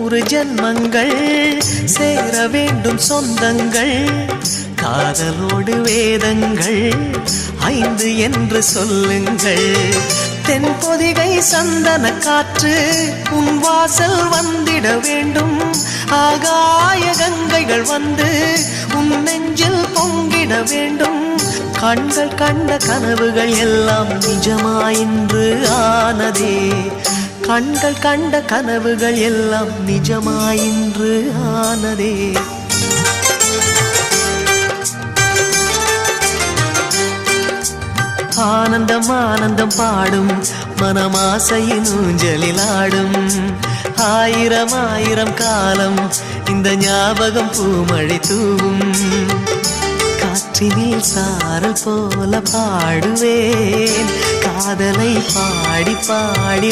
100 ஜன்மங்கள் சேர வேண்டும் சொந்தங்கள் காதலோடு வேதங்கள் 5 என்று சொல்லுங்கள் தென்பொதிகை சந்தன காற்று உன் வாசல் வந்திட வேண்டும் ஆகாய கங்கைகள் வந்து உன் நெஞ்சில் பொங்கிட வேண்டும் கண்கள் கண்ட கனவுகள் எல்லாம் நிஜமாயின்று ஆனதே கண்கள் கண்ட கனவுகள் எல்லாம் நிஜமாயின்று ஆனதே ஆனந்தம் ஆனந்தம் பாடும் மனமாசையின் ஊஞ்சலில் ஆடும் ஆயிரம் ஆயிரம் காலம் இந்த ஞாபகம் பூமழை தூவும் காற்றினில் சாரல் போல பாடுவேன் காதலை பாடி பாடி